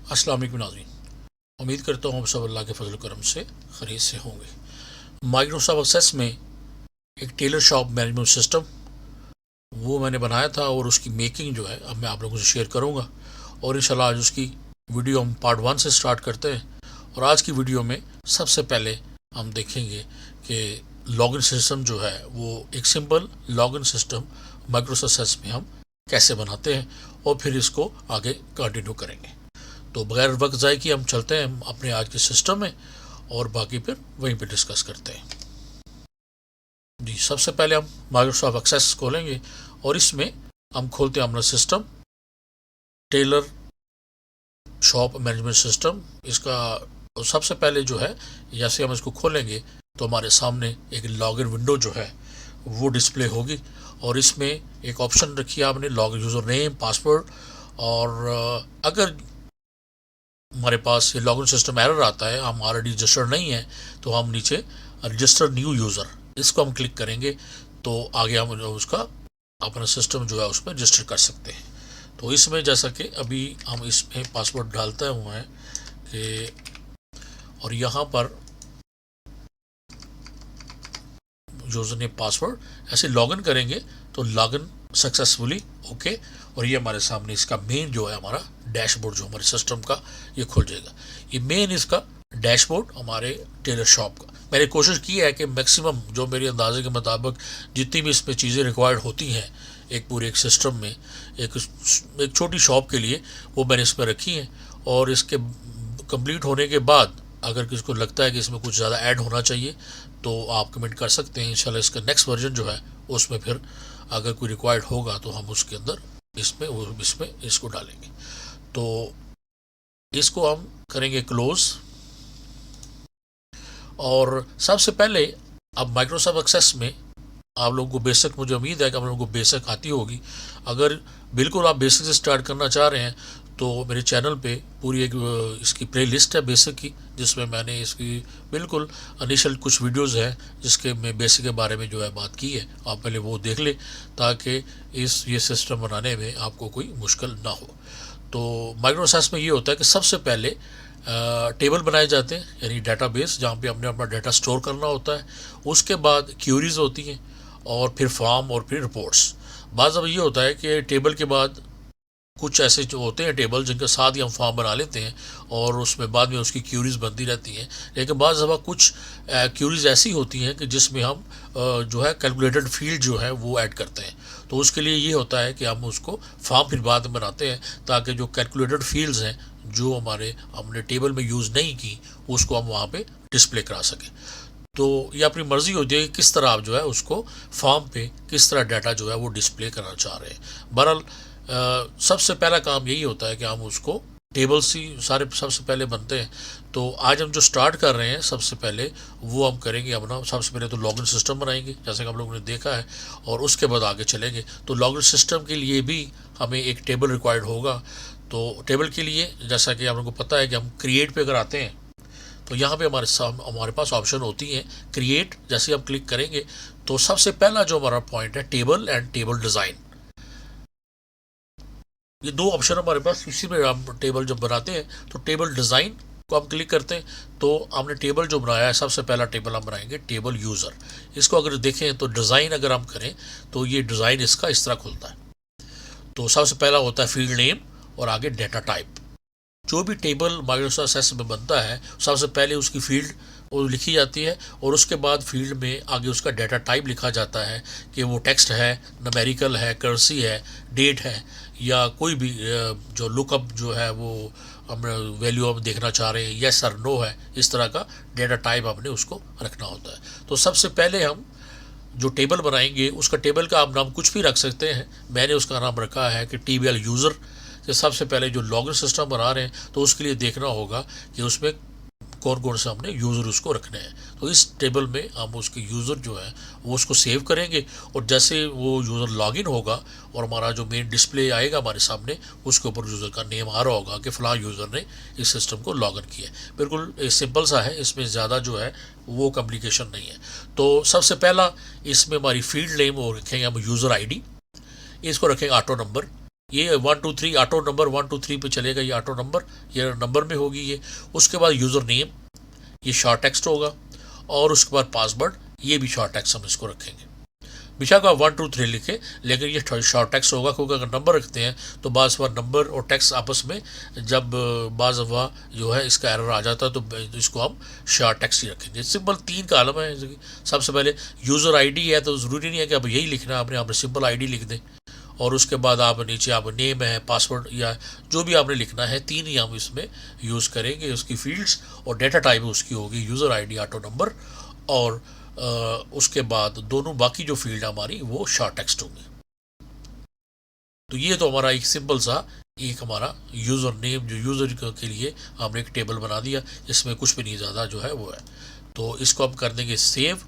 अस्सलाम वालेकुम नाज़रीन। उम्मीद करता हूँ आप सब अल्लाह के फजल करम से खैरियत से होंगे। माइक्रोसॉफ्ट एक्सेस में एक टेलर शॉप मैनेजमेंट सिस्टम वो मैंने बनाया था और उसकी मेकिंग जो है अब मैं आप लोगों से शेयर करूँगा। और इंशाल्लाह आज उसकी वीडियो हम पार्ट 1 से स्टार्ट करते हैं। और आज की वीडियो में सबसे पहले हम देखेंगे कि लॉगिन सिस्टम जो है वो एक simple login system Microsoft Access में हम कैसे बनाते हैं और फिर इसको आगे कंटिन्यू करेंगे। तो बगैर वक्त ज़ाय किए हम चलते हैं अपने आज के सिस्टम में और बाकी फिर वहीं पे डिस्कस करते हैं। जी, सबसे पहले हम माइक्रोसॉफ्ट एक्सेस खोलेंगे और इसमें हम खोलते हैं अपना system Taylor shop management system. इसका सबसे पहले जो है जैसे हम इसको खोलेंगे तो हमारे सामने एक लॉगिन विंडो जो है वो डिस्प्ले होगी और इसमें एक ऑप्शन रखी है आपने लॉगिन यूज़र नेम पासवर्ड। और अगर हमारे पास ये लॉगिन सिस्टम एरर आता है हम ऑलरेडी रजिस्टर्ड नहीं है तो हम नीचे रजिस्टर न्यू यूज़र इसको हम क्लिक करेंगे तो आगे हम उसका अपना सिस्टम जो है उसमें रजिस्टर कर सकते हैं। तो इसमें जैसा कि अभी हम इसमें पासवर्ड डालते हुए हैं कि और यहाँ पर यूज़र नेम पासवर्ड ऐसे लॉगिन करेंगे तो लॉगिन सक्सेसफुली ओके। और ये हमारे सामने इसका मेन जो है हमारा डैशबोर्ड जो हमारे सिस्टम का ये खुल जाएगा। ये मेन इसका डैशबोर्ड हमारे टेलर शॉप का मैंने कोशिश की है कि मैक्सिमम जो मेरे अंदाजे के मुताबिक जितनी भी इसमें चीज़ें रिक्वायर्ड होती हैं एक पूरे एक सिस्टम में एक छोटी शॉप के लिए वो मैंने इसमें रखी हैं। और इसके कंप्लीट होने के बाद अगर किसी को लगता है कि इसमें कुछ ज़्यादा ऐड होना चाहिए तो आप कमेंट कर सकते हैं। इंशाल्लाह इसका नेक्स्ट वर्जन जो है उसमें फिर अगर कोई रिक्वायर्ड होगा तो हम उसके अंदर इसमें इसको डालेंगे। तो इसको हम करेंगे क्लोज। और सबसे पहले अब माइक्रोसॉफ्ट एक्सेस में आप लोगों को बेसिक मुझे उम्मीद है कि आप लोगों को बेसिक आती होगी। अगर बिल्कुल आप बेसिक से स्टार्ट करना चाह रहे हैं तो मेरे चैनल पे पूरी एक इसकी प्ले लिस्ट है बेसिक की जिसमें मैंने इसकी बिल्कुल इनिशियल कुछ वीडियोस हैं जिसके मैं बेसिक के बारे में जो है बात की है। आप पहले वो देख लें ताकि ये सिस्टम बनाने में आपको कोई मुश्किल ना हो। तो माइक्रोसॉफ्ट में ये होता है कि सबसे पहले टेबल बनाए जाते हैं यानी डेटाबेस जहाँ पे हमने अपना डाटा स्टोर करना होता है। उसके बाद क्यूरीज होती हैं और फिर फॉर्म और फिर रिपोर्ट्स। बाज़ अब ये होता है कि टेबल के बाद कुछ ऐसे जो होते हैं टेबल जिनके साथ ही हम फॉर्म बना लेते हैं और उसमें बाद में उसकी क्यूरीज बनती रहती हैं। लेकिन बाज़ दफ़ा कुछ क्यूरीज ऐसी होती हैं कि जिसमें हम जो है कैलकुलेटेड फील्ड जो है वो ऐड करते हैं। तो उसके लिए ये होता है कि हम उसको फॉर्म फिर बाद में बनाते हैं ताकि जो कैलकुलेटेड फील्ड्स हैं जो हमने टेबल में यूज़ नहीं की उसको हम वहाँ पे डिस्प्ले करा सकें। तो ये अपनी मर्ज़ी होती है कि किस तरह आप जो है उसको फॉर्म पे किस तरह डाटा जो है वो डिस्प्ले करना चाह रहे हैं। बहरहाल सबसे पहला काम यही होता है कि हम उसको टेबल्स ही सारे सबसे पहले बनते हैं। तो आज हम जो स्टार्ट कर रहे हैं सबसे पहले वो हम करेंगे अपना सबसे पहले तो लॉगिन सिस्टम बनाएंगे जैसे कि हम लोगों ने देखा है और उसके बाद आगे चलेंगे। तो लॉगिन सिस्टम के लिए भी हमें एक टेबल रिक्वायर्ड होगा। तो टेबल के लिए जैसा कि आप लोगों को पता है कि हम क्रिएट पे अगर आते हैं तो यहाँ पे हमारे पास ऑप्शन होती है क्रिएट। जैसे हम क्लिक करेंगे तो सबसे पहला जो हमारा पॉइंट है टेबल एंड टेबल डिज़ाइन। ये दो ऑप्शन हमारे पास इसी में हम टेबल जब बनाते हैं तो टेबल डिज़ाइन को हम क्लिक करते हैं तो हमने टेबल जो बनाया है सबसे पहला टेबल हम बनाएंगे टेबल यूज़र। इसको अगर देखें तो डिज़ाइन अगर हम करें तो ये डिज़ाइन इसका इस तरह खुलता है। तो सबसे पहला होता है फील्ड नेम और आगे डेटा टाइप। जो भी टेबल माइक्रोसॉफ्ट एक्सेस में बनता है सबसे पहले उसकी फील्ड वो लिखी जाती है और उसके बाद फील्ड में आगे उसका डाटा टाइप लिखा जाता है कि वो टेक्स्ट है न्यूमेरिकल है कर्सी है डेट है या कोई भी जो लुकअप जो है वो हम वैल्यू हम देखना चाह रहे हैं यस और नो है। इस तरह का डाटा टाइप हमने उसको रखना होता है। तो सबसे पहले हम जो टेबल बनाएंगे उसका टेबल का आप नाम कुछ भी रख सकते हैं। मैंने उसका नाम रखा है कि TBL यूज़र। सबसे पहले जो लॉगिन सिस्टम बना रहे हैं तो उसके लिए देखना होगा कि उसमें कौन कौन से हमने यूज़र उसको रखने हैं। तो इस टेबल में हम उसके यूज़र जो है वो उसको सेव करेंगे और जैसे वो यूज़र लॉगिन होगा और हमारा जो मेन डिस्प्ले आएगा हमारे सामने उसके ऊपर यूज़र का नेम आ रहा होगा कि फ़लाँ यूज़र ने इस सिस्टम को लॉगिन किया। बिल्कुल सिंपल सा है, इसमें ज़्यादा जो है वो कॉम्प्लिकेशन नहीं है। तो सबसे पहला इसमें हमारी फील्ड नेम वो रखेंगे हम यूज़र ID, इसको रखेंगे ऑटो नंबर ये 123 ऑटो नंबर 123 पे चलेगा, ये ऑटो नंबर, ये नंबर में होगी ये। उसके बाद यूज़र नेम, ये शॉर्ट टेक्स्ट होगा, और उसके बाद पासवर्ड, ये भी शॉर्ट टेक्स्ट हम इसको रखेंगे। बेशक आप 123 लिखे, लेकिन ये शॉर्ट टेक्स्ट होगा, क्योंकि अगर नंबर रखते हैं तो बाज़ बार नंबर और टेक्स्ट आपस में जब बाज़ दफ़ा जो है इसका एरर आ जाता है, तो इसको हम शॉर्ट टेक्स्ट ही रखेंगे। सिंपल 3 कॉलम है। सबसे पहले यूज़र आईडी है, तो ज़रूरी नहीं है कि अब यही लिखना है आपने, सिंपल आईडी लिख दें, और उसके बाद आप नीचे आप नेम है, पासवर्ड या जो भी आपने लिखना है, 3 ही हम इसमें यूज़ करेंगे। उसकी फील्ड्स और डेटा टाइप उसकी होगी यूज़र आईडी, ऑटो नंबर, और उसके बाद दोनों बाकी जो फील्ड हमारी वो शॉर्ट टेक्स्ट होंगी। तो ये तो हमारा एक सिंपल सा एक हमारा यूज़र नेम, जो यूज़र के लिए हमने एक टेबल बना दिया, इसमें कुछ भी नहीं ज़्यादा जो है वो है। तो इसको हम कर देंगे सेव।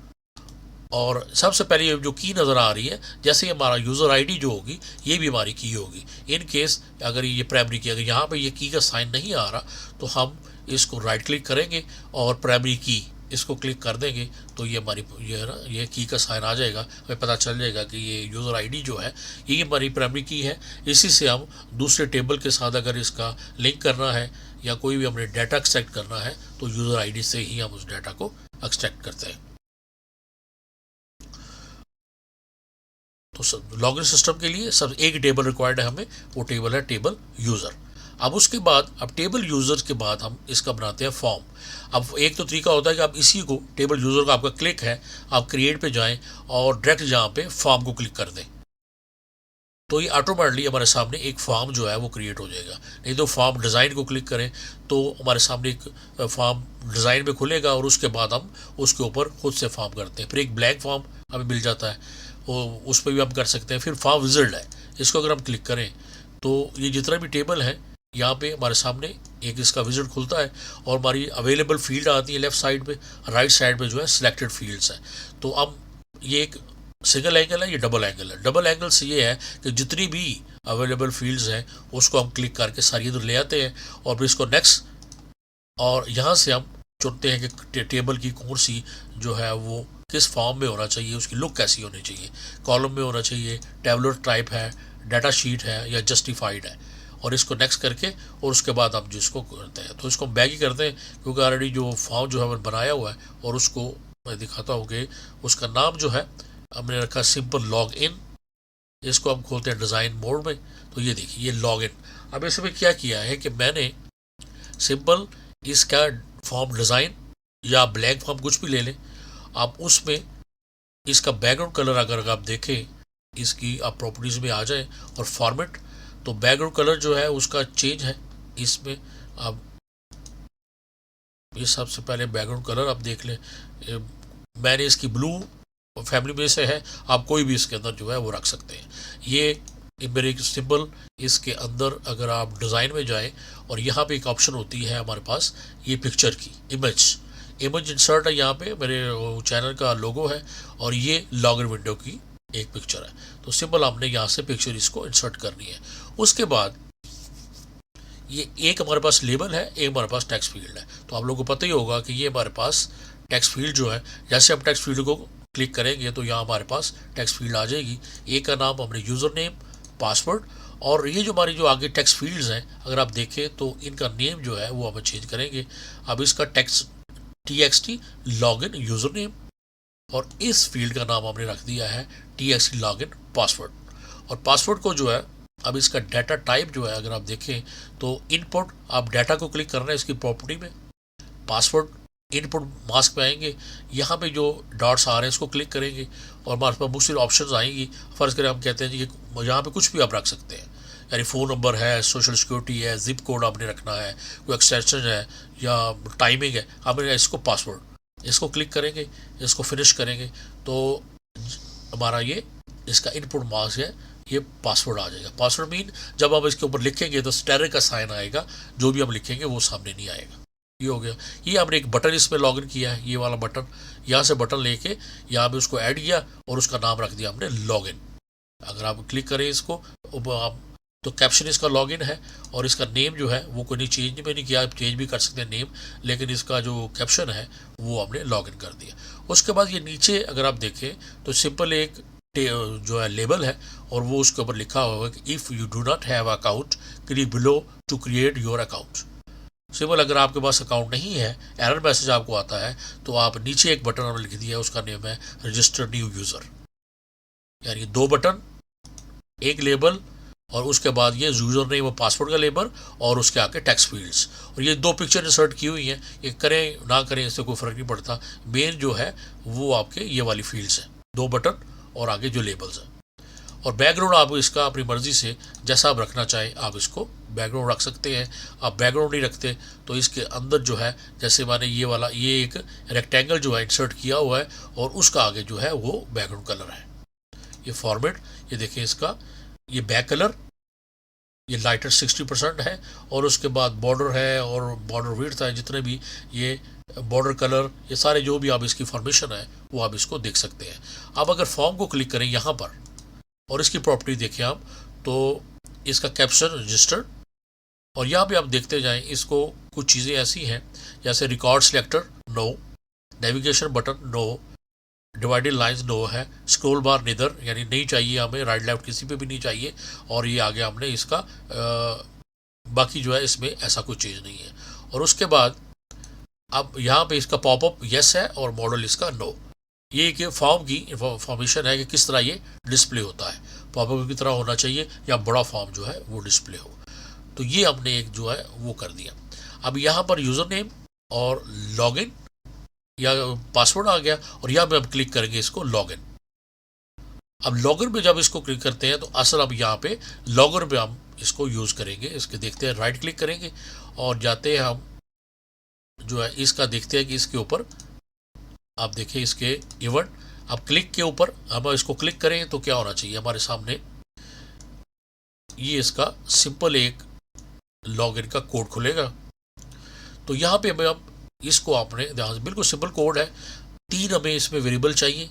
और सबसे पहले ये जो की नज़र आ रही है, जैसे ही हमारा यूज़र आईडी जो होगी, ये भी हमारी की होगी। इन केस अगर ये प्राइमरी की, अगर यहाँ पे ये की का साइन नहीं आ रहा, तो हम इसको राइट क्लिक करेंगे और प्राइमरी की इसको क्लिक कर देंगे, तो ये हमारी ये है ना, ये की का साइन आ जाएगा। हमें पता चल जाएगा कि ये यूज़र आईडी जो है ये हमारी प्राइमरी की है। इसी से हम दूसरे टेबल के साथ अगर इसका लिंक करना है या कोई भी हमने डाटा एक्सट्रैक्ट करना है, तो यूज़र आईडी से ही हम उस डाटा को एक्सट्रैक्ट करते हैं। तो लॉगिन सिस्टम के लिए सब एक टेबल रिक्वायर्ड है हमें, वो टेबल है टेबल यूज़र। अब उसके बाद अब टेबल यूज़र के बाद हम इसका बनाते हैं फॉर्म। अब एक तो तरीका होता है कि आप इसी को टेबल यूज़र का आपका क्लिक है, आप क्रिएट पे जाएं और डायरेक्ट जहाँ पे फॉर्म को क्लिक कर दें, तो ये ऑटोमेटिकली हमारे सामने एक फॉर्म जो है वो क्रिएट हो जाएगा। नहीं तो फॉर्म डिज़ाइन को क्लिक करें तो हमारे सामने एक फॉर्म डिज़ाइन में खुलेगा, और उसके बाद हम उसके ऊपर खुद से फॉर्म करते हैं। फिर एक ब्लैंक फॉर्म हमें मिल जाता है, वो उस पर भी हम कर सकते हैं। फिर फॉर्म विजिट है, इसको अगर हम क्लिक करें तो ये जितना भी टेबल है यहाँ पे हमारे सामने एक इसका विजिट खुलता है, और हमारी अवेलेबल फील्ड आती है लेफ्ट साइड पे, राइट साइड पे जो है सिलेक्टेड फील्ड्स है। तो अब ये एक सिंगल एंगल है, ये डबल एंगल है। डबल एंगल से ये है कि जितनी भी अवेलेबल फील्ड्स हैं उसको हम क्लिक करके सारी इधर ले आते हैं, और फिर इसको नेक्स्ट, और यहाँ से हम चुनते हैं कि टेबल की कौन सी जो है वो किस फॉर्म में होना चाहिए, उसकी लुक कैसी होनी चाहिए, कॉलम में होना चाहिए, टेबलर टाइप है, डाटा शीट है, या जस्टिफाइड है, और इसको नेक्स्ट करके और उसके बाद हम जिसको करते हैं, तो इसको हम बैक ही करते हैं, क्योंकि ऑलरेडी जो फॉर्म जो है मैंने बनाया हुआ है, और उसको मैं दिखाता हूँ कि उसका नाम जो है हमने रखा सिंपल लॉग इन। इसको हम खोलते हैं डिज़ाइन मोड में, तो ये देखिए ये लॉग इन। अब इसमें क्या किया है कि मैंने सिंपल इसका फॉर्म डिज़ाइन या ब्लैंक फॉर्म कुछ भी ले लें, आप उसमें इसका बैकग्राउंड कलर अगर आप देखें, इसकी आप प्रॉपर्टीज़ में आ जाए और फॉर्मेट, तो बैकग्राउंड कलर जो है उसका चेंज है इसमें। आप ये सबसे पहले बैकग्राउंड कलर आप देख लें, मैंने इसकी ब्लू फैमिली में से है, आप कोई भी इसके अंदर जो है वो रख सकते हैं। ये मेरे एक सिंपल इसके अंदर अगर आप डिज़ाइन में जाएं, और यहाँ पे एक ऑप्शन होती है हमारे पास ये पिक्चर की इमेज इंसर्ट है, यहाँ पे मेरे चैनल का लोगो है, और ये लॉगिन विंडो की एक पिक्चर है। तो सिंपल हमने यहाँ से पिक्चर इसको इंसर्ट करनी है। उसके बाद ये एक हमारे पास लेबल है, एक हमारे पास टेक्स्ट फील्ड है। तो आप लोगों को पता ही होगा कि ये हमारे पास टेक्स्ट फील्ड जो है, जैसे हम टेक्स्ट फील्ड को क्लिक करेंगे तो यहाँ हमारे पास टेक्स्ट फील्ड आ जाएगी। एक का नाम हमने यूज़र नेम, पासवर्ड, और ये जो हमारी जो आगे टेक्स्ट फील्ड्स हैं अगर आप देखें तो इनका नेम जो है वो हम चेंज करेंगे। अब इसका text TXT login user name, और इस फील्ड का नाम हमने रख दिया है TXT लॉगिन पासवर्ड। और पासवर्ड को जो है अब इसका डाटा टाइप जो है अगर आप देखें तो इनपुट, आप डाटा को क्लिक करना है इसकी प्रॉपर्टी में, पासवर्ड इनपुट मास्क पे आएंगे, यहाँ पे जो डॉट्स आ रहे हैं इसको क्लिक करेंगे और हमारे पास मुख्तलिफ ऑप्शंस आएंगी। फ़र्ज़ करें हम कहते हैं जी कि यहाँ पे कुछ भी आप रख सकते हैं, यानी फ़ोन नंबर है, सोशल सिक्योरिटी है, जिप कोड आपने रखना है, कोई एक्सटेंशन है या टाइमिंग है, आपने इसको पासवर्ड, इसको क्लिक करेंगे, इसको फिनिश करेंगे तो हमारा ये इसका इनपुट मास्क है, ये पासवर्ड आ जाएगा। पासवर्ड मीन जब आप इसके ऊपर लिखेंगे तो स्टेर का साइन आएगा, जो भी हम लिखेंगे वो सामने नहीं आएगा। ये हो गया। ये हमने एक बटन इसमें लॉगिन किया है, ये वाला बटन, यहाँ से बटन लेके यहाँ पे उसको ऐड किया और उसका नाम रख दिया हमने लॉगिन। अगर आप क्लिक करें इसको आप तो कैप्शन इसका लॉगिन है, और इसका नेम जो है वो कोई चेंज नहीं किया, आप चेंज भी कर सकते हैं नेम, लेकिन इसका जो कैप्शन है वो हमने लॉगिन कर दिया। उसके बाद ये नीचे अगर आप देखें तो सिंपल एक जो है लेबल है और वो उसके ऊपर लिखा हुआ है कि if you do not have account click below to create your account. Simple, अगर आपके पास अकाउंट नहीं है, एरर मैसेज आपको आता है, तो आप नीचे एक बटन हमने लिख दिया है, उसका नेम है रजिस्टर न्यू यूज़र। यानी 2 बटन, एक लेबल और उसके बाद ये यूज़र नेम और पासवर्ड का लेबल और उसके आके टेक्स्ट फील्ड्स। और ये 2 पिक्चर इंसर्ट की हुई हैं, ये करें ना करें इससे कोई फ़र्क नहीं पड़ता। मेन जो है वो आपके ये वाली फील्ड्स हैं, 2 बटन और आगे जो लेबल्स हैं। और बैकग्राउंड आप इसका अपनी मर्ज़ी से जैसा आप रखना चाहें आप इसको बैकग्राउंड रख सकते हैं। आप बैकग्राउंड नहीं रखते तो इसके अंदर जो है, जैसे मैंने ये एक रेक्टेंगल जो है इंसर्ट किया हुआ है और उसका आगे जो है वो बैकग्राउंड कलर है। ये फॉर्मेट, ये देखें इसका, ये बैक कलर, ये लाइटर 60% है और उसके बाद बॉर्डर है और बॉर्डर विड्थ है, जितने भी ये बॉर्डर कलर, ये सारे जो भी आप इसकी फॉर्मेशन है वो आप इसको देख सकते हैं। अब अगर फॉर्म को क्लिक करें यहाँ पर और इसकी प्रॉपर्टी देखें आप, तो इसका कैप्शन रजिस्टर्ड, और यहाँ पे आप देखते जाएं, इसको कुछ चीज़ें ऐसी हैं जैसे record selector no, navigation button no, divided lines no है, स्क्रॉल बार निदर यानी नहीं चाहिए हमें, राइट लेफ्ट किसी पे भी नहीं चाहिए, और ये आगे हमने इसका बाकी जो है इसमें ऐसा कोई चीज़ नहीं है। और उसके बाद अब यहाँ पे इसका पॉपअप यस है और मॉडल इसका नो। ये एक फॉर्म की इंफॉर्मेशन है कि किस तरह ये डिस्प्ले होता है, पॉपअप की तरह होना चाहिए या बड़ा फॉर्म जो है वो डिस्प्ले हो। तो ये हमने एक जो है वो कर दिया। अब यहाँ पर यूज़र नेम और लॉगिन या पासवर्ड आ गया और यहाँ पे हम क्लिक करेंगे इसको लॉगिन। अब लॉगिन पे जब इसको क्लिक करते हैं तो असल अब यहाँ पे लॉगिन पे हम इसको यूज़ करेंगे। इसके देखते हैं, राइट क्लिक करेंगे और जाते हैं हम जो है इसका देखते हैं कि इसके ऊपर आप देखें इसके इवेंट, अब क्लिक के ऊपर हम इसको क्लिक करें तो क्या होना चाहिए हमारे सामने, ये इसका सिंपल एक लॉगिन का कोड खुलेगा। तो यहाँ पे हमें इसको आपने ध्यान से, बिल्कुल सिंपल कोड है, 3 हमें इसमें वेरिएबल चाहिए,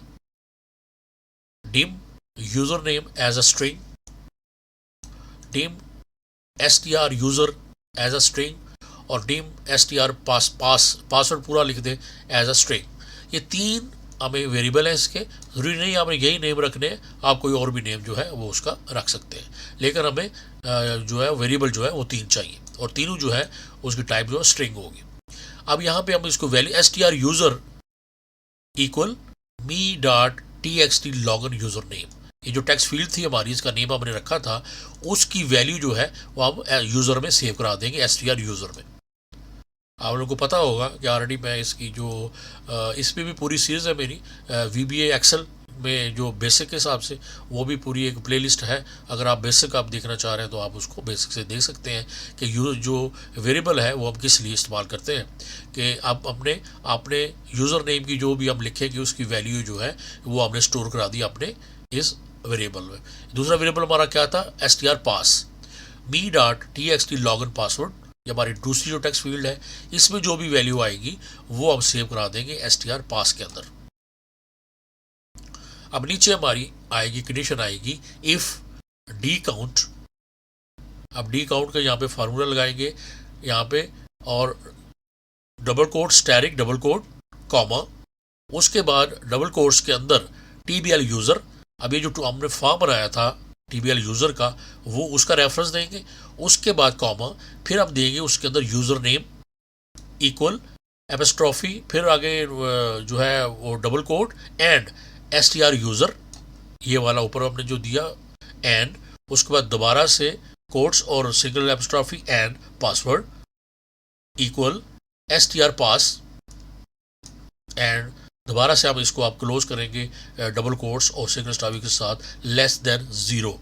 dim user name as a string, dim str user as a string और डिम str पासवर्ड पूरा लिख दें एज अ स्ट्रिंग। ये 3 हमें वेरिएबल है इसके, जरूरी नहीं हमें यही नेम रखने हैं, आप कोई और भी नेम जो है वो उसका रख सकते हैं, लेकिन हमें जो है वेरिएबल जो है वो 3 चाहिए और तीनों जो है उसकी टाइप जो है स्ट्रिंग होगी। अब यहाँ पे हम इसको value str user equal me dot txt login user name, ये जो टेक्स्ट फील्ड थी हमारी, इसका नेम हमने रखा था, उसकी वैल्यू जो है वो हम यूजर में सेव करा देंगे, str यूजर में। आप लोगों को पता होगा कि ऑलरेडी मैं इसकी जो इसमें भी पूरी सीरीज़ है मेरी VBA एक्सेल में, जो बेसिक के हिसाब से वो भी पूरी एक प्लेलिस्ट है। अगर आप बेसिक आप देखना चाह रहे हैं तो आप उसको बेसिक से देख सकते हैं कि जो वेरिएबल है वो हम किस लिए इस्तेमाल करते हैं, कि अब अपने यूज़र नेम की जो भी हम लिखेंगे उसकी वैल्यू जो है वो हमने स्टोर करा दी अपने इस वेरिएबल में। दूसरा वेरिएबल हमारा क्या था, str पास मी डॉट txt लॉगिन पासवर्ड, ये हमारी दूसरी जो टेक्स्ट फील्ड है, इसमें जो भी वैल्यू आएगी वो हम सेव करा देंगे str पास के अंदर। अब नीचे हमारी आएगी कंडीशन आएगी इफ डी काउंट। अब डी काउंट का यहाँ पे फार्मूला लगाएंगे यहाँ पे, और double quote asterisk double quote comma, उसके बाद डबल कोट्स के अंदर TBL यूज़र। अब ये जो हमने फॉर्म बनाया था TBL यूज़र का वो उसका रेफरेंस देंगे, उसके बाद कॉमा, फिर हम देंगे उसके अंदर यूज़र नेम इक्वल एपिस्ट्रॉफी, फिर आगे जो है वो double quote and str user, ये वाला ऊपर हमने जो दिया एंड, उसके बाद दोबारा से कोट्स और single epistrophe and password equal str pass, and दोबारा से हम इसको आप क्लोज करेंगे डबल कोट्स और सिंगल एपिस्ट्रॉफी के साथ लेस देन 0।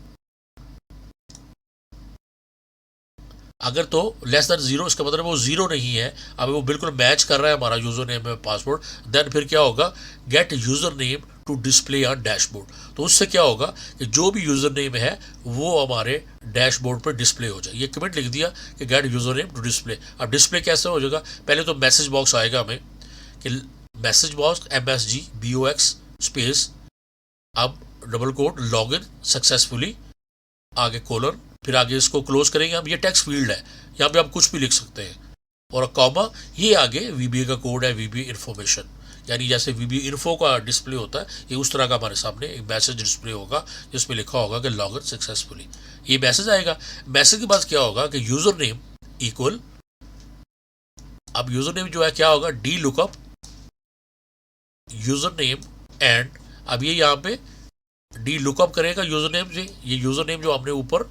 अगर तो लेस देन 0 इसका मतलब वो 0 नहीं है, अब वो बिल्कुल मैच कर रहा है हमारा यूजर नेम में पासवर्ड, देन फिर क्या होगा, get user name to display on dashboard. तो उससे क्या होगा कि जो भी यूजर नेम है वो हमारे डैशबोर्ड पर डिस्प्ले हो जाए। ये कमेंट लिख दिया कि get user name to display. अब डिस्प्ले कैसे हो जाएगा, पहले तो मैसेज बॉक्स आएगा हमें कि मैसेज बॉक्स MSGBOX स्पेस, अब डबल कोट लॉगिन सक्सेसफुली, आगे कोलन, फिर आगे इसको क्लोज करेंगे हम। ये टेक्स्ट फील्ड है, यहाँ पे आप कुछ भी लिख सकते हैं, और कॉमा, ये आगे VBA का कोड है, VBA इन्फॉर्मेशन, यानी जैसे वीबी इन्फो का डिस्प्ले होता है, ये उस तरह का हमारे सामने एक मैसेज डिस्प्ले होगा जिसमें लिखा होगा कि लॉग इन सक्सेसफुली। ये मैसेज आएगा। मैसेज के बाद क्या होगा कि यूजर नेम इक्वल, अब यूजर नेम जो है क्या होगा, D lookup user name and, अब ये यहाँ पे डी लुकअप करेगा यूजर नेम से। ये यूजर नेम जो हमने ऊपर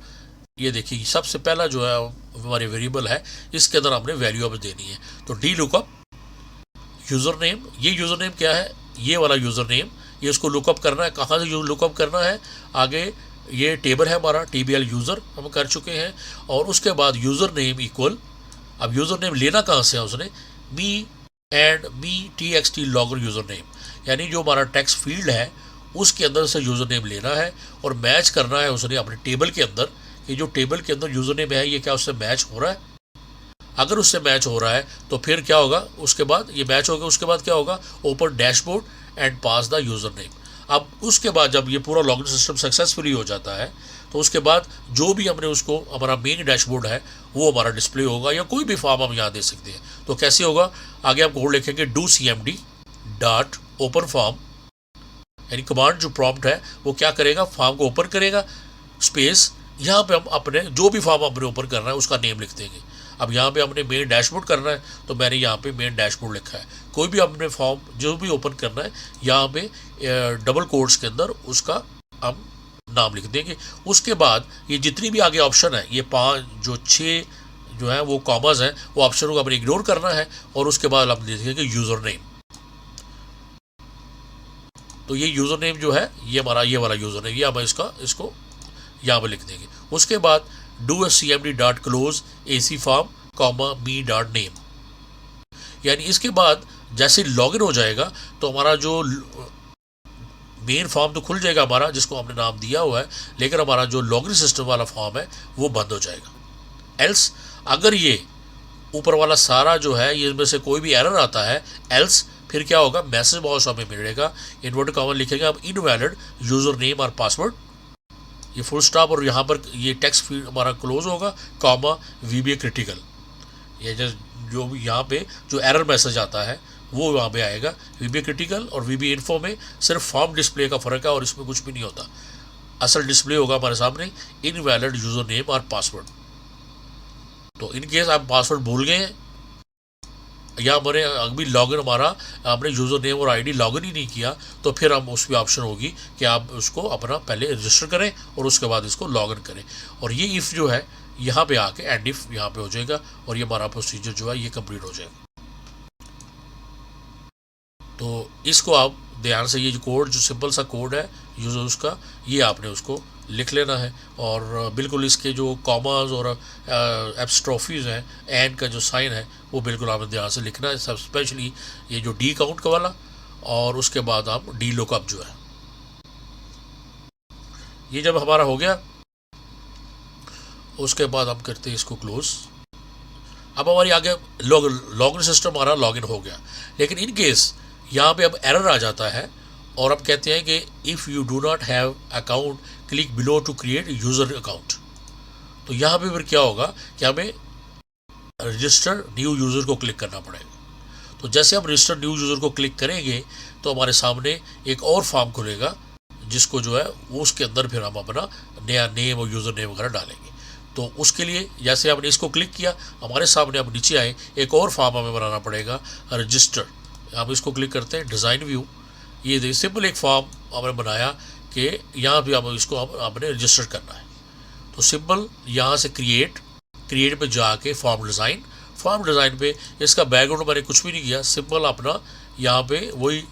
ये देखिए सबसे पहला जो है हमारे वेरिएबल है, इसके अंदर हमने वैल्यू अब देनी है। तो डी लुकअप यूजर नेम, ये यूजर नेम क्या है, ये वाला यूजर नेम, ये उसको लुकअप करना है। कहाँ से लुकअप करना है, आगे ये टेबल है हमारा TBL यूजर हम कर चुके हैं, और उसके बाद यूजर नेम इक्वल, अब यूजर नेम लेना कहाँ से है उसने, me and me TXT logger user name, यानी जो हमारा टेक्स्ट फील्ड है उसके अंदर से यूजर नेम लेना है और मैच करना है उसने अपने टेबल के अंदर। ये जो टेबल के अंदर यूजर नेम है ये क्या उससे मैच हो रहा है, अगर उससे मैच हो रहा है तो फिर क्या होगा, उसके बाद ये मैच होगा, उसके बाद क्या होगा, open dashboard and pass the user name. अब उसके बाद जब ये पूरा लॉगिन सिस्टम सक्सेसफुली हो जाता है तो उसके बाद जो भी हमने उसको, हमारा मेन डैशबोर्ड है वो हमारा डिस्प्ले होगा, या कोई भी फॉर्म हम यहाँ दे सकते हैं। तो कैसे होगा, आगे हम कोड लिखेंगे do CMD dot open form, यानी कमांड जो प्रॉम्प्ट है वो क्या करेगा, फॉर्म को ओपन करेगा, स्पेस, यहाँ पे हम अपने जो भी फॉर्म हमने ओपन करना है उसका नेम लिख देंगे। अब यहाँ पे हमने मेन डैशबोर्ड करना है तो मैंने यहाँ पे मेन डैशबोर्ड लिखा है। कोई भी हमने फॉर्म जो भी ओपन करना है यहाँ पे डबल कोट्स के अंदर उसका हम नाम लिख देंगे। उसके बाद ये जितनी भी आगे ऑप्शन है, ये 6 जो है वो कॉमर्स हैं, वो ऑप्शन को हमने इग्नोर करना है, और उसके बाद हम लिखेंगे यूजर नेम। तो ये यूजर नेम जो है ये हमारा ये वाला यूजर नेम, ये हम इसको यहाँ पर लिख देंगे। उसके बाद do CMD dot close AC form comma me dot name, यानी इसके बाद जैसे लॉगिन हो जाएगा तो हमारा जो मेन फॉर्म तो खुल जाएगा हमारा जिसको हमने नाम दिया हुआ है, लेकिन हमारा जो लॉगिन सिस्टम वाला फॉर्म है वो बंद हो जाएगा। एल्स अगर ये ऊपर वाला सारा जो है ये में से कोई भी एरर आता है, एल्स फिर क्या होगा, मैसेज बॉक्स हमें मिलेगा, इन्वर्ट कॉमा लिखेगा अब इनवैलिड यूजर नेम और पासवर्ड, ये फुल स्टॉप, और यहाँ पर ये टेक्स्ट फील्ड हमारा क्लोज होगा, कॉमा VBA क्रिटिकल, ये जो यहाँ पे जो एरर मैसेज आता है वो वहाँ पे आएगा। VBA क्रिटिकल और VBA इन्फो में सिर्फ फॉर्म डिस्प्ले का फ़र्क है और इसमें कुछ भी नहीं होता। असल डिस्प्ले होगा हमारे सामने इनवैलिड यूज़र नेम और पासवर्ड। तो इन केस आप पासवर्ड भूल गए हैं या हमारे अभी लॉगिन हमारा आपने यूज़र नेम और ID लॉगिन ही नहीं किया, तो फिर हम उसकी ऑप्शन होगी कि आप उसको अपना पहले रजिस्टर करें और उसके बाद इसको लॉगिन करें। और ये इफ़ जो है यहाँ पे आके एंड इफ़ यहाँ पे हो जाएगा और ये हमारा प्रोसीजर जो है ये कंप्लीट हो जाएगा। तो इसको आप ध्यान से, ये जो कोड जो सिंपल सा कोड है यूज़र उसका, ये आपने उसको लिख लेना है। और बिल्कुल इसके जो कॉमास और एप्स्ट्रॉफीज़ हैं, एंड का जो साइन है वो बिल्कुल आपने ध्यान से लिखना है, सब स्पेशली ये जो डी काउंट का वाला, और उसके बाद आप डी लुकअप जो है। ये जब हमारा हो गया उसके बाद हम करते हैं इसको क्लोज। अब हमारी आगे लॉगिन सिस्टम हमारा लॉगिन हो गया, लेकिन इन केस यहाँ पे अब एरर आ जाता है और अब कहते हैं कि if you do not have account click below to create user account. तो यहाँ पे फिर क्या होगा कि हमें रजिस्टर न्यू यूज़र को क्लिक करना पड़ेगा। तो जैसे हम रजिस्टर न्यू यूज़र को क्लिक करेंगे तो हमारे सामने एक और फॉर्म खुलेगा जिसको जो है वो उसके अंदर फिर हम अपना नया नेम और यूज़र नेम वगैरह डालेंगे। तो उसके लिए जैसे हमने इसको क्लिक किया, हमारे सामने अब नीचे आए एक और फॉर्म हमें बनाना पड़ेगा, रजिस्टर। हम इसको क्लिक करते हैं, डिज़ाइन व्यू, ये सिंपल एक फॉर्म हमने बनाया कि यहाँ भी हम इसको आपने रजिस्टर करना है। तो सिंपल यहाँ से क्रिएट पे जाके फॉर्म डिज़ाइन पे इसका बैकग्राउंड मैंने कुछ भी नहीं किया, सिंपल अपना यहाँ पे वही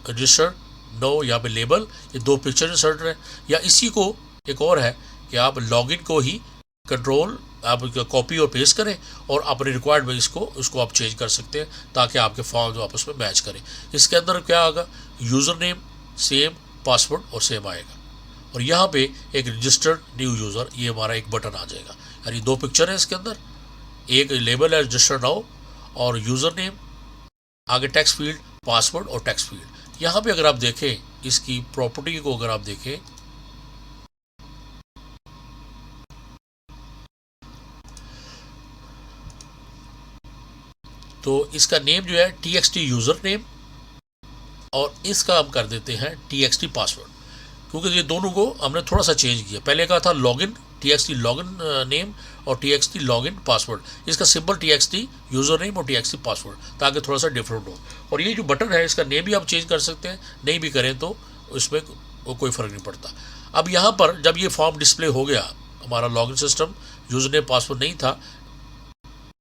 रजिस्टर नो, यहाँ पे लेबल, ये 2 पिक्चर इंसर्ट है। या इसी को एक और है कि आप लॉगिन को ही कंट्रोल आप कॉपी और पेस्ट करें और अपने रिक्वायर्ड में इसको आप चेंज कर सकते हैं ताकि आपके फॉर्म जो आपस में मैच करें। इसके अंदर क्या आएगा, यूज़र नेम सेम, पासवर्ड और सेम आएगा, और यहाँ पे एक रजिस्टर्ड न्यू यूज़र, ये हमारा एक बटन आ जाएगा। यानी 2 पिक्चर है इसके अंदर, एक लेबल है रजिस्टर नाउ और यूज़र नेम, आगे टेक्स्ट फील्ड, पासवर्ड और टेक्स्ट फील्ड। यहाँ पे अगर आप देखें इसकी प्रॉपर्टी को, अगर आप देखें तो इसका नेम जो है TXT यूज़र नेम और इसका हम कर देते हैं txt पासवर्ड, क्योंकि ये दोनों को हमने थोड़ा सा चेंज किया। पहले का था लॉगिन txt लॉगिन नेम और txt लॉगिन पासवर्ड, इसका सिंपल txt यूज़र नेम और txt पासवर्ड, ताकि थोड़ा सा डिफरेंट हो। और ये जो बटन है इसका नेम भी आप चेंज कर सकते हैं, नहीं भी करें तो इसमें कोई फ़र्क नहीं पड़ता। अब यहाँ पर जब ये फॉर्म डिस्प्ले हो गया, हमारा login system user name password नहीं था,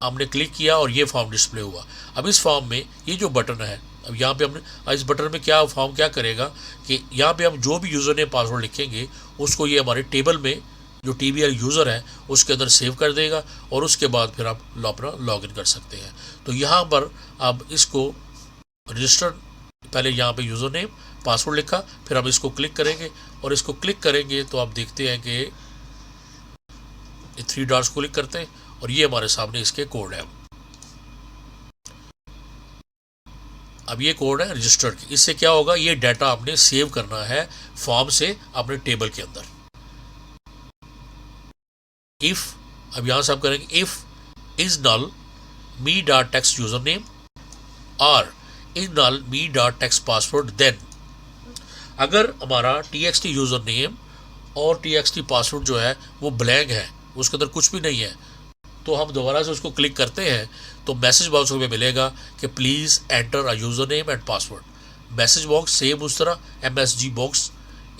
हमने क्लिक किया और ये फॉर्म डिस्प्ले हुआ। अब इस फॉर्म में ये जो बटन है, अब यहाँ पे हमने इस बटन में क्या फॉर्म क्या करेगा कि यहाँ पे हम जो भी यूज़र नेम पासवर्ड लिखेंगे उसको ये हमारे टेबल में जो TBL यूज़र है उसके अंदर सेव कर देगा, और उसके बाद फिर आप अपना लॉगिन कर सकते हैं। तो यहाँ पर आप इसको रजिस्टर, पहले यहाँ पे यूज़र नेम पासवर्ड लिखा, फिर हम इसको क्लिक करेंगे, और इसको क्लिक करेंगे तो आप देखते हैं कि 3 डॉट्स को क्लिक करते हैं और ये हमारे सामने इसके कोड है। अब ये कोड है रजिस्टर्ड की। इससे क्या होगा, ये डाटा आपने सेव करना है फॉर्म से अपने टेबल के अंदर। इफ, अब यहां से आप करेंगे if is null me dot text user name और is null me dot text password, then अगर हमारा txt यूजर नेम और txt पासवर्ड जो है वो ब्लैंक है, उसके अंदर कुछ भी नहीं है, तो हम दोबारा से उसको क्लिक करते हैं तो मैसेज बॉक्स में मिलेगा कि please enter a user name and password. Message box same उस तरह MSG बॉक्स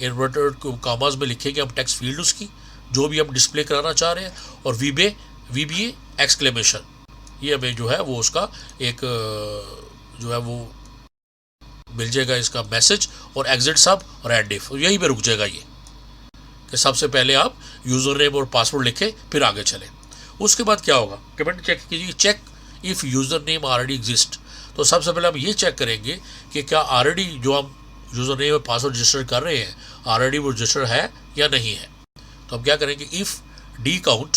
इन्वर्टेड कॉमास में लिखेंगे हम टेक्स्ट फील्ड उसकी जो भी हम डिस्प्ले कराना चाह रहे हैं, और VBA एक्सक्लेमेशन, ये हमें जो है वो उसका एक जो है वो मिल जाएगा इसका मैसेज, और एग्जिट सब और एंड इफ, यही पे रुक जाएगा ये कि सबसे पहले आप यूज़र नेम और पासवर्ड लिखें फिर आगे चलें। उसके बाद क्या होगा, कमेंट चेक कीजिए, check if user name already exist. तो सबसे पहले हम ये चेक करेंगे कि क्या ऑलरेडी जो हम यूज़र नेम और पासवर्ड रजिस्टर कर रहे हैं ऑलरेडी वो रजिस्टर है या नहीं है। तो हम क्या करेंगे, if D count,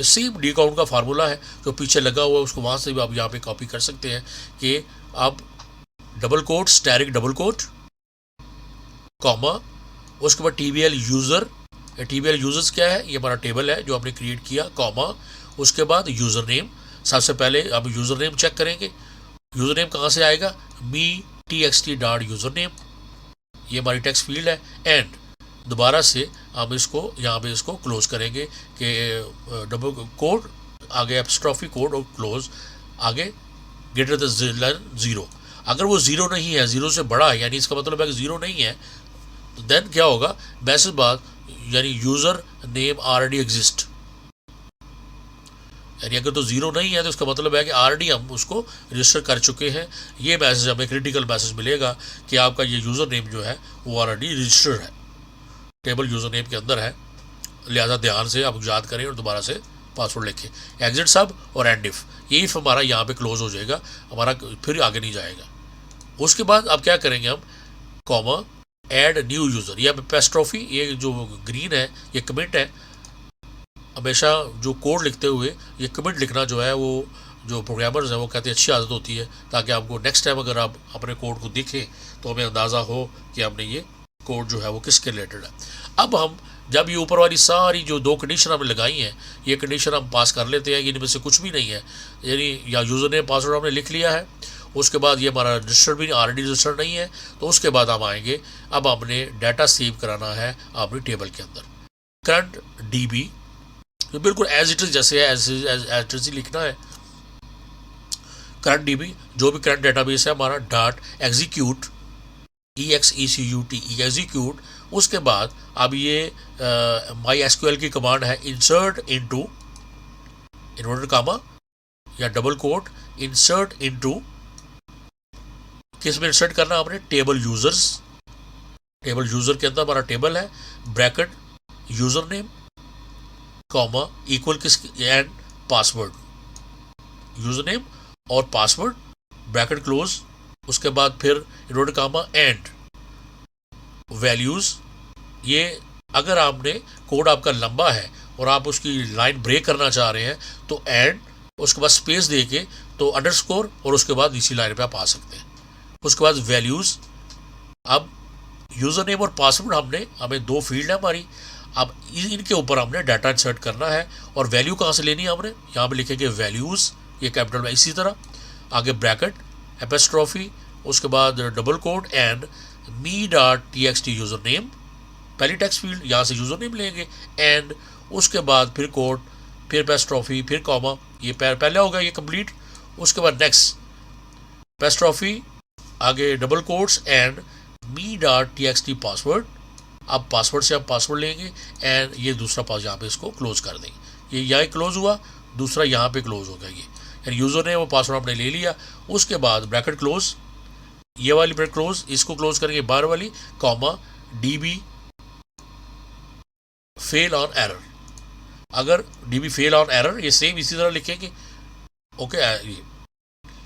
same D count का फार्मूला है जो पीछे लगा हुआ है, उसको वहाँ से भी आप यहाँ पे कॉपी कर सकते हैं कि आप double quote asterisk double quote comma, उसके बाद TBL यूज़र, TBL यूज़र्स क्या है, ये हमारा टेबल है जो आपने क्रिएट किया, कॉमा, उसके बाद यूज़र नेम। सबसे पहले अब यूज़र नेम चेक करेंगे, यूज़र नेम कहाँ से आएगा, मी txt डॉट यूज़र नेम, ये हमारी टेक्स्ट फील्ड है, एंड दोबारा से हम इसको यहाँ पे इसको क्लोज करेंगे कि डबल कोड आगे एप्स्ट्रॉफी कोड और क्लोज आगे ग्रेटर देन 0। अगर वो 0 नहीं है, 0 से बड़ा है, यानी इसका मतलब है कि 0 नहीं है, तो देन क्या होगा, मैसेज बाद यानी यूज़र नेम ऑलरेडी एग्जिस्ट, यानी अगर तो 0 नहीं है तो इसका मतलब है कि ऑलरेडी हम उसको रजिस्टर कर चुके हैं। ये मैसेज हमें क्रिटिकल मैसेज मिलेगा कि आपका ये यूज़र नेम जो है वो ऑलरेडी रजिस्टर्ड है, टेबल यूज़र नेम के अंदर है, लिहाजा ध्यान से आप याद करें और दोबारा से पासवर्ड लिखें, एग्जिट सब और एंड इफ, ये इफ हमारा यहाँ पे क्लोज हो जाएगा, हमारा फिर आगे नहीं जाएगा। उसके बाद अब क्या करेंगे हम, कॉमा ऐड न्यू यूज़र, या एपोस्ट्रोफी, ये जो ग्रीन है ये कमेंट है। हमेशा जो कोड लिखते हुए ये कमेंट लिखना जो है वो जो प्रोग्रामर्स हैं वो कहते हैं अच्छी आदत होती है, ताकि आपको नेक्स्ट टाइम अगर आप अपने कोड को देखें तो हमें अंदाज़ा हो कि हमने ये कोड जो है वो किसके रिलेटेड है। अब हम जब ये ऊपर वाली सारी जो 2 कंडीशन हमने लगाई हैं, ये कंडीशन हम पास कर लेते हैं, इनमें से कुछ भी नहीं है, यानी या यूज़र नेम पासवर्ड हमने लिख लिया है, उसके बाद ये हमारा रजिस्टर भी ऑलरेडी रजिस्टर नहीं है, तो उसके बाद हम आएंगे, अब हमने डाटा सेव कराना है अपनी टेबल के अंदर। करंट DB तो बिल्कुल एज इट इज जैसे है एज इट इज लिखना है। करंट DB जो भी करंट डेटाबेस है हमारा डॉट एग्जीक्यूट EXECUT एग्जीक्यूट, उसके बाद अब ये MySQL की कमांड है इंसर्ट इनटू इन्वर्टेड कामा या डबल कोट इंसर्ट इनटू, किस में इंसर्ट करना आपने, टेबल यूजर्स, टेबल यूजर के अंदर हमारा टेबल है, bracket user name comma equal किस एंड पासवर्ड, यूजर नेम और पासवर्ड ब्रैकेट क्लोज, उसके बाद फिर इन्वर्टेड कामा एंड वैल्यूज। ये अगर आपने कोड आपका लंबा है और आप उसकी लाइन ब्रेक करना चाह रहे हैं तो एंड, उसके बाद स्पेस दे के तो अंडरस्कोर, और उसके बाद इसी लाइन पे आप आ सकते हैं। उसके बाद वैल्यूज़, अब यूज़र नेम और पासवर्ड हमें 2 फील्ड है हमारी, अब इनके ऊपर हमने डाटा इंसर्ट करना है, और वैल्यू कहाँ से लेनी है हमने, यहाँ पे लिखेंगे वैल्यूज़, ये कैपिटल में, इसी तरह आगे ब्रैकेट एपोस्ट्रोफी उसके बाद double quote and me.txt user name, पहली टेक्स्ट फील्ड यहाँ से यूज़र नेम लेंगे एंड उसके बाद फिर कोट, फिर पेस्ट्रॉफी, फिर कॉमा, ये पहले होगा ये कंप्लीट। उसके बाद नेक्स्ट पेस्ट्रॉफी, आगे double quotes and me.txt password. अब पासवर्ड से आप पासवर्ड लेंगे एंड ये दूसरा पास यहाँ पे इसको क्लोज कर देंगे। ये यहाँ क्लोज हुआ, दूसरा यहाँ पे क्लोज हो गया। ये यानी यूज़र ने वो पासवर्ड आपने ले लिया। उसके बाद ब्रैकेट क्लोज, ये वाली ब्रैकेट क्लोज, इसको क्लोज करेंगे बार वाली, comma db fell on error. अगर db फेल ऑन एरर ये सेम इसी तरह लिखेंगे। ओके,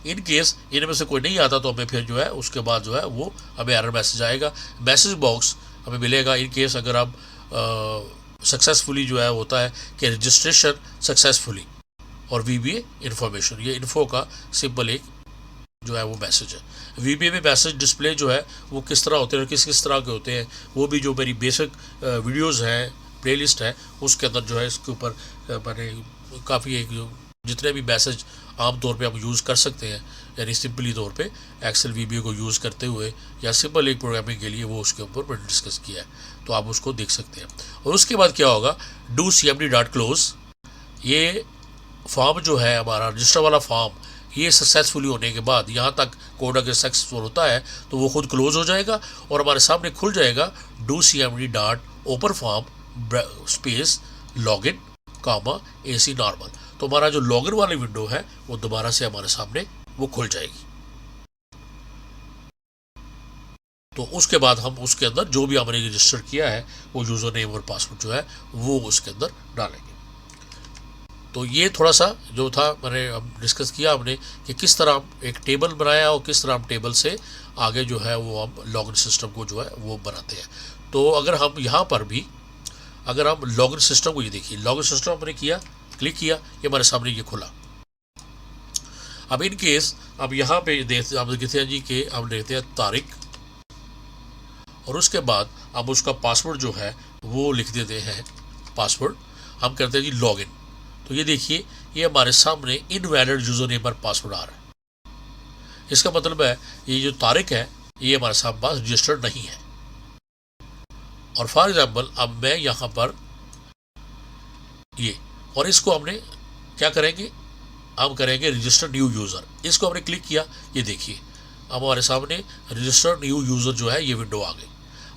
इन केस इनमें से कोई नहीं आता तो हमें फिर जो है उसके बाद जो है वो हमें एरर मैसेज आएगा, मैसेज बॉक्स हमें मिलेगा। इन केस अगर आप सक्सेसफुली जो है होता है कि रजिस्ट्रेशन सक्सेसफुली और VBA इन्फॉर्मेशन, ये इन्फो का सिंपल एक जो है वो मैसेज है। VBA में मैसेज डिस्प्ले जो है वो किस तरह होते हैं, किस किस तरह के होते हैं, वो भी जो मेरी बेसिक वीडियोस हैं, प्लेलिस्ट है, उसके अंदर जो है इसके ऊपर मैंने काफ़ी एक जितने भी मैसेज आमतौर पे आप यूज़ कर सकते हैं, यानी सिंपली तौर पे एक्सेल VBA को यूज़ करते हुए या सिंपल एक प्रोग्रामिंग के लिए, वो उसके ऊपर मैंने डिस्कस किया है, तो आप उसको देख सकते हैं। और उसके बाद क्या होगा, डू cmd.close, ये फॉर्म जो है हमारा रजिस्टर वाला फॉर्म, ये सक्सेसफुली होने के बाद यहाँ तक कोड अगर सक्सेसफुल होता है तो वो खुद क्लोज हो जाएगा और हमारे सामने खुल जाएगा do cmd.open form space login comma AC normal. तो हमारा जो लॉगिन वाली विंडो है वो दोबारा से हमारे सामने वो खुल जाएगी। तो उसके बाद हम उसके अंदर जो भी हमने रजिस्टर किया है वो यूज़र नेम और पासवर्ड जो है वो उसके अंदर डालेंगे। तो ये थोड़ा सा जो था मैंने डिस्कस किया हमने कि किस तरह हम एक टेबल बनाया और किस तरह हम टेबल से आगे जो है वो हम लॉगिन सिस्टम को जो है वो बनाते हैं। तो अगर हम यहाँ पर भी अगर हम लॉगिन सिस्टम को, ये देखिए लॉगिन सिस्टम हमने किया, क्लिक किया, ये हमारे सामने ये खुला। अब इन केस अब यहाँ पे देखते हैं जी कि हम देखते हैं तारिक और उसके बाद अब उसका पासवर्ड जो है वो लिख देते हैं, पासवर्ड हम करते हैं जी लॉगिन। तो ये देखिए ये हमारे सामने इनवैलिड यूजर नेम पर पासवर्ड आ रहा है। इसका मतलब है ये जो तारिक है ये हमारे साथ पास रजिस्टर्ड नहीं है। और फॉर एग्जाम्पल अब मैं यहाँ पर ये, और इसको हमने क्या करेंगे, हम करेंगे रजिस्टर न्यू यूज़र। इसको हमने क्लिक किया, ये देखिए अब हमारे सामने रजिस्टर न्यू यूज़र जो है ये विंडो आ गई।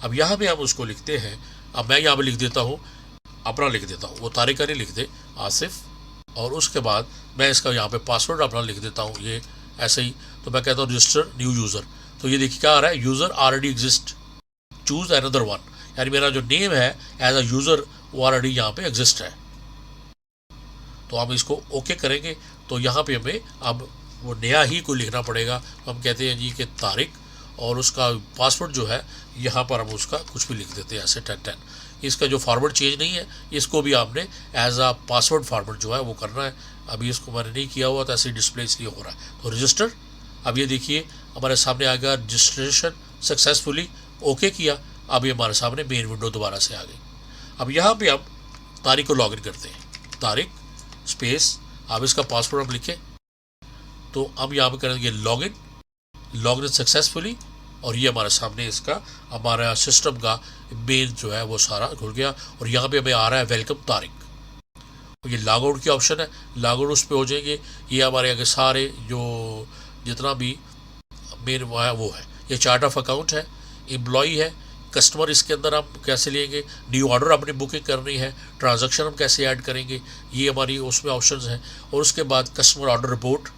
अब यहाँ पे हम उसको लिखते हैं, अब मैं यहाँ पे लिख देता हूँ, अपना लिख देता हूँ, वो तारिक का नहीं लिख दे, आसिफ, और उसके बाद मैं इसका यहाँ पे पासवर्ड अपना लिख देता हूँ, ये ऐसे ही। तो मैं कहता हूँ रजिस्टर न्यू यूज़र। तो ये देखिए क्या आ रहा है, user already exist, choose another one, यानी मेरा जो नेम है एज अ यूज़र वो ऑलरेडी यहाँ पे एग्जिस्ट है। तो हम इसको ओके करेंगे तो यहाँ पे हमें अब वो नया ही कोई लिखना पड़ेगा। हम कहते हैं जी कि तारिक और उसका पासवर्ड जो है यहाँ पर हम उसका कुछ भी लिख देते हैं ऐसे 1010। इसका जो फॉरवर्ड चेंज नहीं है, इसको भी आपने एज अ पासवर्ड फॉरवर्ड जो है वो करना है। अभी इसको मैंने नहीं किया हुआ तो ऐसे डिस्प्ले इसलिए हो रहा है। तो रजिस्टर, अब ये देखिए हमारे सामने आ गया रजिस्ट्रेशन सक्सेसफुली, ओके किया। अब ये हमारे सामने मेन विंडो दोबारा से आ गई। अब यहाँ पे हम तारिक को लॉगिन करते हैं, तारिक स्पेस, अब इसका पासवर्ड हम लिखें तो अब यहाँ पे करेंगे लॉगिन सक्सेसफुली, और ये हमारे सामने इसका हमारा सिस्टम का मेन जो है वो सारा खुल गया। और यहाँ पे हमें आ रहा है वेलकम तारिक, ये लॉग आउट की ऑप्शन है, लॉग आउट उस पर हो जाएंगे। ये हमारे आगे सारे जो जितना भी मेन वो है, ये चार्ट ऑफ अकाउंट है, एम्प्लॉई है, कस्टमर इसके अंदर हम कैसे लेंगे, न्यू ऑर्डर अपनी बुकिंग करनी है, ट्रांजैक्शन हम कैसे ऐड करेंगे, ये हमारी उसमें ऑप्शंस हैं। और उसके बाद customer order report,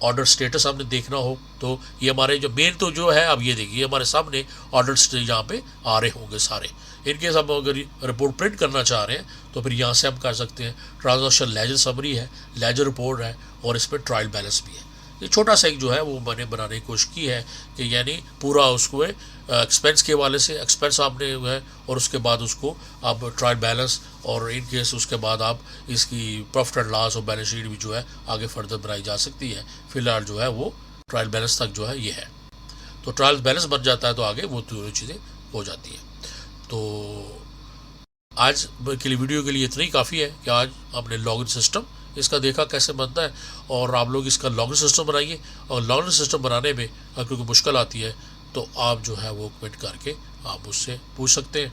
order status हमने देखना हो तो ये हमारे जो मेन तो जो है, अब ये देखिए हमारे सामने ऑर्डर यहाँ पे आ रहे होंगे सारे। इनकेस हम अगर रिपोर्ट प्रिंट करना चाह रहे हैं तो फिर यहाँ से हम कर सकते हैं। ट्रांजैक्शन लेजर समरी है, लेजर रिपोर्ट है, और इसमें ट्रायल बैलेंस भी है। ये छोटा सा एक जो है वो मैंने बनाने की कोशिश की है कि यानी पूरा उसको एक्सपेंस के वाले से एक्सपेंस आपने है, और उसके बाद उसको आप ट्रायल बैलेंस, और इन केस उसके बाद आप इसकी प्रॉफिट एंड लॉस और बैलेंस शीट भी जो है आगे फर्दर बनाई जा सकती है। फिलहाल जो है वो ट्रायल बैलेंस तक जो है ये है। तो ट्रायल बैलेंस बन जाता है तो आगे वो दोनों चीज़ें हो जाती हैं। तो आज के लिए वीडियो के लिए इतना ही काफ़ी है कि आज हमने लॉगिन सिस्टम इसका देखा कैसे बनता है, और आप लोग इसका लॉगिन सिस्टम बनाइए। और लॉगिन सिस्टम बनाने में अगर कोई मुश्किल आती है तो आप जो है वो कमेंट करके आप मुझसे पूछ सकते हैं।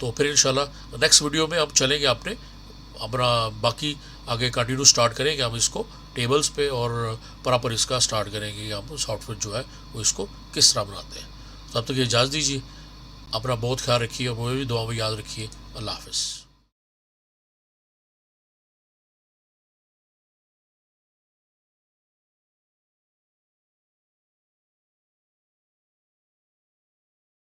तो फिर इंशाल्लाह नेक्स्ट वीडियो में हम चलेंगे अपना बाकी आगे कंटिन्यू स्टार्ट करेंगे हम इसको टेबल्स पे, और प्रॉपर इसका स्टार्ट करेंगे कि हम सॉफ्टवेयर जो है वो इसको किस तरह बनाते हैं। तब तक इजाज़त दीजिए, अपना बहुत ख्याल रखिए और मुझे भी दुआ में याद रखिए। अल्लाह हाफ़िज़।